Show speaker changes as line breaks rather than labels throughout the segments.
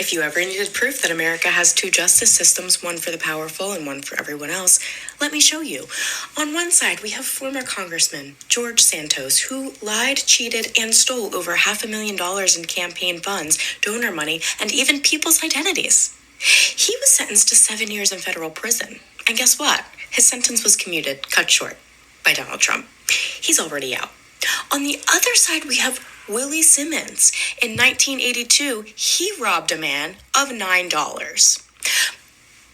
If you ever needed proof that America has two justice systems, one for the powerful and one for everyone else, let me show you. On one side, we have former Congressman George Santos, who lied, cheated, and stole over $500,000 in campaign funds, donor money, and even people's identities. He was sentenced to 7 years in federal prison. And guess what? His sentence was cut short by Donald Trump. He's already out. On the other side, we have Willie Simmons. In 1982, he robbed a man of $9.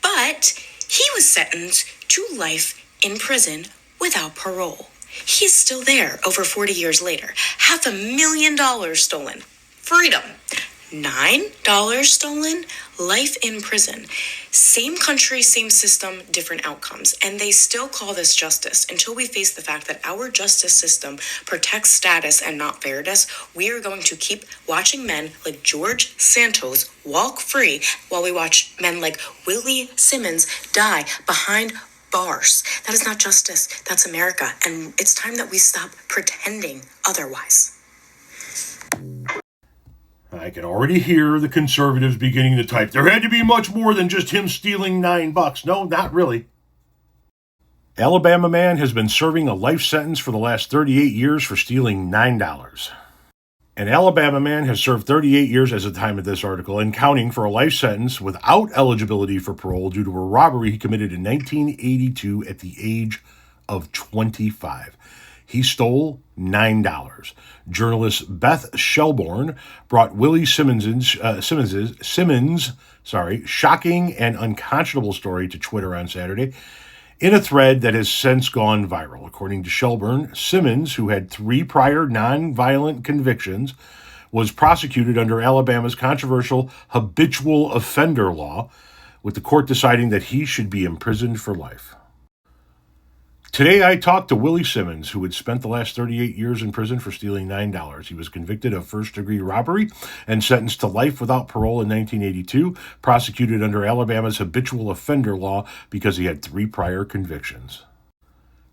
But he was sentenced to life in prison without parole. He's still there over 40 years later. $500,000 stolen. Freedom. $9 stolen, life in prison. Same country, same system, different outcomes. And they still call this justice. Until we face the fact that our justice system protects status and not fairness, we are going to keep watching men like George Santos walk free while we watch men like Willie Simmons die behind bars. That is not justice. That's America. And it's time that we stop pretending otherwise.
I can already hear the conservatives beginning to type, there had to be much more than just him stealing $9. No, not really. Alabama man has been serving a life sentence for the last 38 years for stealing $9. An Alabama man has served 38 years as of the time of this article and counting for a life sentence without eligibility for parole due to a robbery he committed in 1982 at the age of 25. He stole $9. Journalist Beth Shelbourne brought Willie Simmons' shocking and unconscionable story to Twitter on Saturday in a thread that has since gone viral. According to Shelbourne, Simmons, who had 3 prior nonviolent convictions, was prosecuted under Alabama's controversial habitual offender law, with the court deciding that he should be imprisoned for life. Today, I talked to Willie Simmons, who had spent the last 38 years in prison for stealing $9. He was convicted of first-degree robbery and sentenced to life without parole in 1982, prosecuted under Alabama's habitual offender law because he had 3 prior convictions.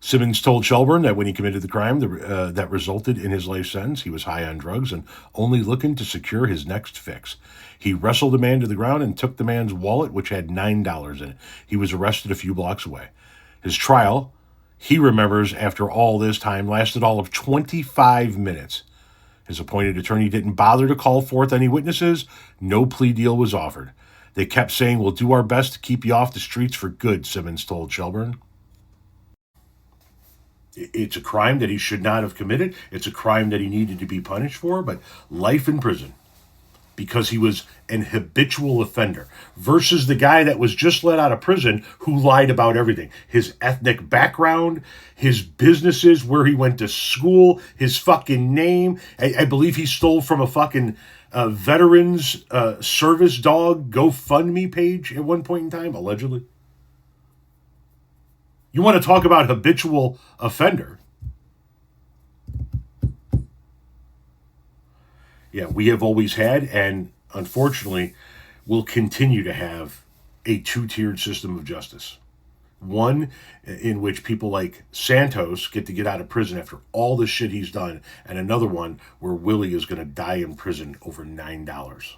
Simmons told Shelbourne that when he committed the crime that resulted in his life sentence, he was high on drugs and only looking to secure his next fix. He wrestled a man to the ground and took the man's wallet, which had $9 in it. He was arrested a few blocks away. His trial, he remembers, after all this time, lasted all of 25 minutes. His appointed attorney didn't bother to call forth any witnesses. No plea deal was offered. They kept saying, we'll do our best to keep you off the streets for good, Simmons told Shelbourne. It's a crime that he should not have committed. It's a crime that he needed to be punished for, but life in prison because he was an habitual offender versus the guy that was just let out of prison who lied about everything. His ethnic background, his businesses, where he went to school, his fucking name. I believe he stole from a fucking veterans service dog GoFundMe page at one point in time, allegedly. You want to talk about habitual offender? Yeah, we have always had, and unfortunately, will continue to have a 2-tiered system of justice. One in which people like Santos get to get out of prison after all the shit he's done, and another one where Willie is going to die in prison over $9.